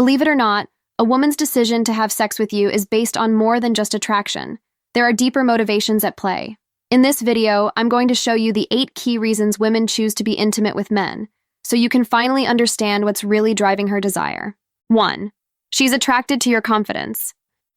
Believe it or not, a woman's decision to have sex with you is based on more than just attraction. There are deeper motivations at play. In this video, I'm going to show you the 8 key reasons women choose to be intimate with men, so you can finally understand what's really driving her desire. 1. She's attracted to your confidence.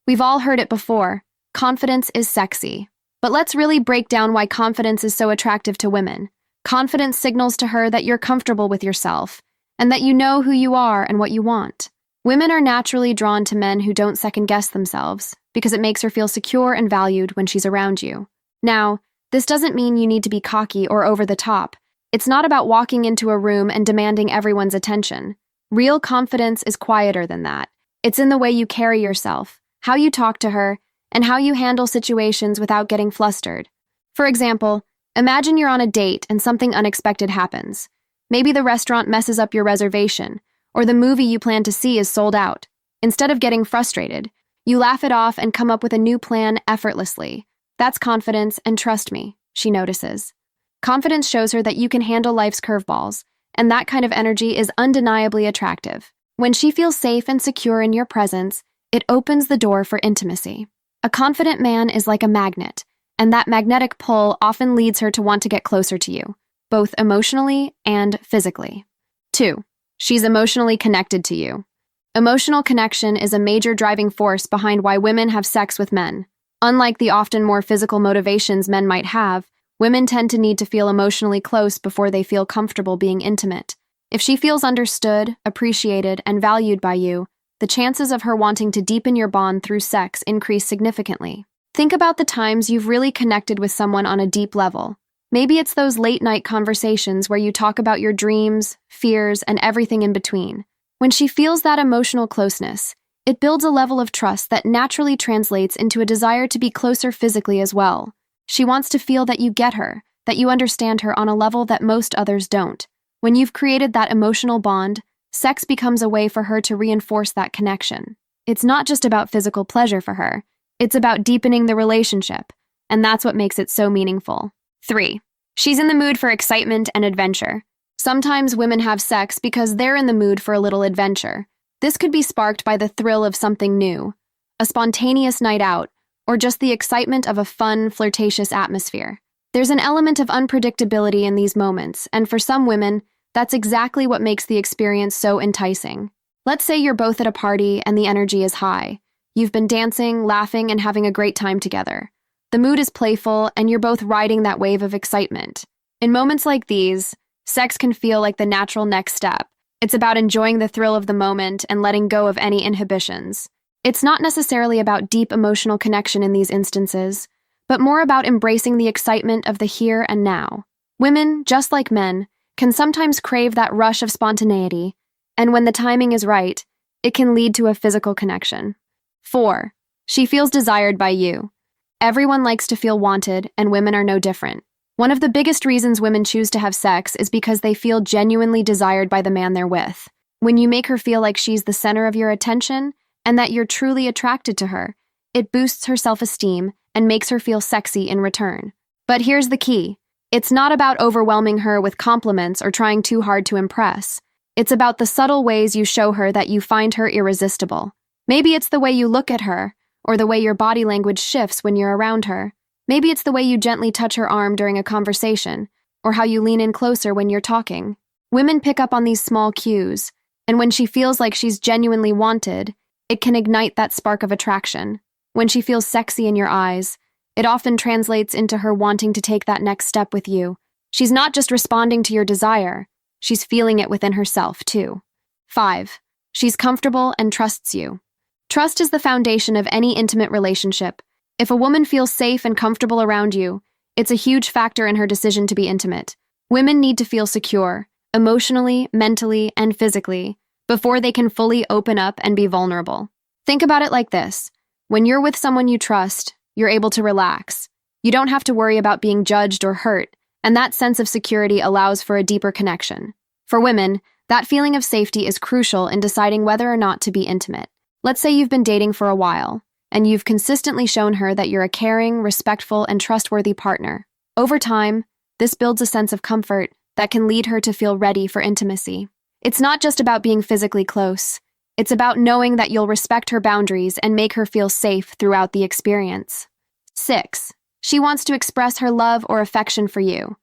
We've all heard it before. Confidence is sexy. But let's really break down why confidence is so attractive to women. Confidence signals to her that you're comfortable with yourself, and that you know who you are and what you want. Women are naturally drawn to men who don't second-guess themselves, because it makes her feel secure and valued when she's around you. Now, this doesn't mean you need to be cocky or over the top. It's not about walking into a room and demanding everyone's attention. Real confidence is quieter than that. It's in the way you carry yourself, how you talk to her, and how you handle situations without getting flustered. For example, imagine you're on a date and something unexpected happens. Maybe the restaurant messes up your reservation, or the movie you plan to see is sold out. Instead of getting frustrated, you laugh it off and come up with a new plan effortlessly. That's confidence, and trust me, she notices. Confidence shows her that you can handle life's curveballs, and that kind of energy is undeniably attractive. When she feels safe and secure in your presence, it opens the door for intimacy. A confident man is like a magnet, and that magnetic pull often leads her to want to get closer to you, both emotionally and physically. 2. She's emotionally connected to you. Emotional connection is a major driving force behind why women have sex with men. Unlike the often more physical motivations men might have, women tend to need to feel emotionally close before they feel comfortable being intimate. If she feels understood, appreciated, and valued by you, the chances of her wanting to deepen your bond through sex increase significantly. Think about the times you've really connected with someone on a deep level. Maybe it's those late-night conversations where you talk about your dreams, fears, and everything in between. When she feels that emotional closeness, it builds a level of trust that naturally translates into a desire to be closer physically as well. She wants to feel that you get her, that you understand her on a level that most others don't. When you've created that emotional bond, sex becomes a way for her to reinforce that connection. It's not just about physical pleasure for her. It's about deepening the relationship, and that's what makes it so meaningful. 3. She's in the mood for excitement and adventure. Sometimes women have sex because they're in the mood for a little adventure. This could be sparked by the thrill of something new, a spontaneous night out, or just the excitement of a fun, flirtatious atmosphere. There's an element of unpredictability in these moments, and for some women, that's exactly what makes the experience so enticing. Let's say you're both at a party and the energy is high. You've been dancing, laughing, and having a great time together. The mood is playful, and you're both riding that wave of excitement. In moments like these, sex can feel like the natural next step. It's about enjoying the thrill of the moment and letting go of any inhibitions. It's not necessarily about deep emotional connection in these instances, but more about embracing the excitement of the here and now. Women, just like men, can sometimes crave that rush of spontaneity, and when the timing is right, it can lead to a physical connection. 4. She feels desired by you. Everyone likes to feel wanted, and women are no different. One of the biggest reasons women choose to have sex is because they feel genuinely desired by the man they're with. When you make her feel like she's the center of your attention, and that you're truly attracted to her, it boosts her self-esteem and makes her feel sexy in return. But here's the key. It's not about overwhelming her with compliments or trying too hard to impress. It's about the subtle ways you show her that you find her irresistible. Maybe it's the way you look at her, or the way your body language shifts when you're around her. Maybe it's the way you gently touch her arm during a conversation, or how you lean in closer when you're talking. Women pick up on these small cues, and when she feels like she's genuinely wanted, it can ignite that spark of attraction. When she feels sexy in your eyes, it often translates into her wanting to take that next step with you. She's not just responding to your desire, she's feeling it within herself, too. 5. She's comfortable and trusts you. Trust is the foundation of any intimate relationship. If a woman feels safe and comfortable around you, it's a huge factor in her decision to be intimate. Women need to feel secure, emotionally, mentally, and physically, before they can fully open up and be vulnerable. Think about it like this. When you're with someone you trust, you're able to relax. You don't have to worry about being judged or hurt, and that sense of security allows for a deeper connection. For women, that feeling of safety is crucial in deciding whether or not to be intimate. Let's say you've been dating for a while, and you've consistently shown her that you're a caring, respectful, and trustworthy partner. Over time, this builds a sense of comfort that can lead her to feel ready for intimacy. It's not just about being physically close. It's about knowing that you'll respect her boundaries and make her feel safe throughout the experience. 6. She wants to express her love or affection for you.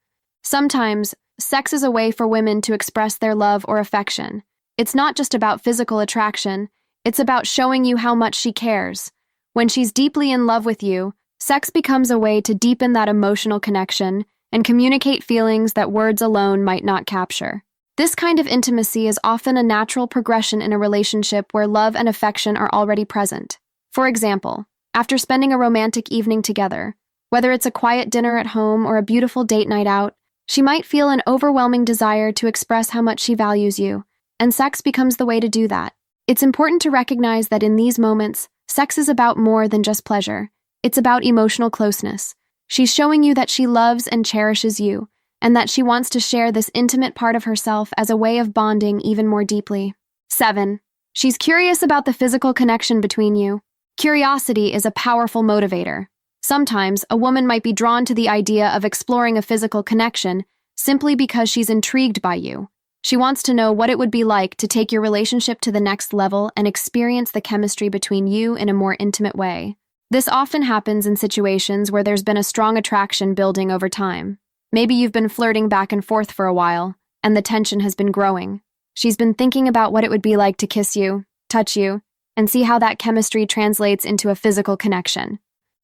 Sometimes, sex is a way for women to express their love or affection. It's not just about physical attraction, it's about showing you how much she cares. When she's deeply in love with you, sex becomes a way to deepen that emotional connection and communicate feelings that words alone might not capture. This kind of intimacy is often a natural progression in a relationship where love and affection are already present. For example, after spending a romantic evening together, whether it's a quiet dinner at home or a beautiful date night out, she might feel an overwhelming desire to express how much she values you, and sex becomes the way to do that. It's important to recognize that in these moments, sex is about more than just pleasure. It's about emotional closeness. She's showing you that she loves and cherishes you, and that she wants to share this intimate part of herself as a way of bonding even more deeply. 7. She's curious about the physical connection between you. Curiosity is a powerful motivator. Sometimes, a woman might be drawn to the idea of exploring a physical connection simply because she's intrigued by you. She wants to know what it would be like to take your relationship to the next level and experience the chemistry between you in a more intimate way. This often happens in situations where there's been a strong attraction building over time. Maybe you've been flirting back and forth for a while, and the tension has been growing. She's been thinking about what it would be like to kiss you, touch you, and see how that chemistry translates into a physical connection.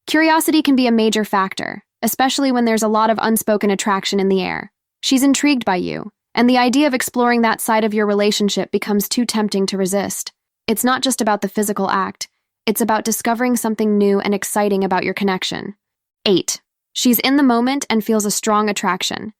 Curiosity can be a major factor, especially when there's a lot of unspoken attraction in the air. She's intrigued by you, and the idea of exploring that side of your relationship becomes too tempting to resist. It's not just about the physical act, it's about discovering something new and exciting about your connection. 8. She's in the moment and feels a strong attraction.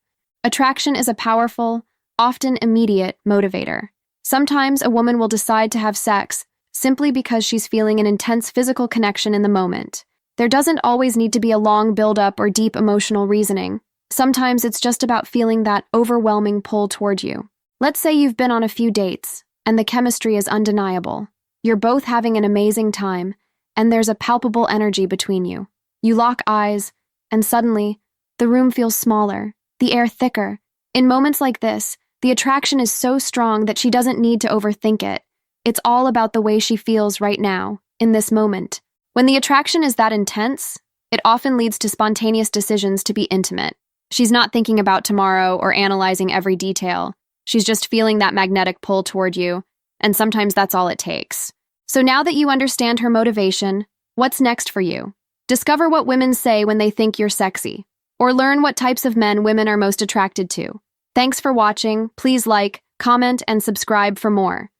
Attraction is a powerful, often immediate motivator. Sometimes a woman will decide to have sex simply because she's feeling an intense physical connection in the moment. There doesn't always need to be a long build-up or deep emotional reasoning. Sometimes it's just about feeling that overwhelming pull toward you. Let's say you've been on a few dates, and the chemistry is undeniable. You're both having an amazing time, and there's a palpable energy between you. You lock eyes, and suddenly, the room feels smaller, the air thicker. In moments like this, the attraction is so strong that she doesn't need to overthink it. It's all about the way she feels right now, in this moment. When the attraction is that intense, it often leads to spontaneous decisions to be intimate. She's not thinking about tomorrow or analyzing every detail. She's just feeling that magnetic pull toward you, and sometimes that's all it takes. So now that you understand her motivation, what's next for you? Discover what women say when they think you're sexy, or learn what types of men women are most attracted to. Thanks for watching. Please like, comment, and subscribe for more.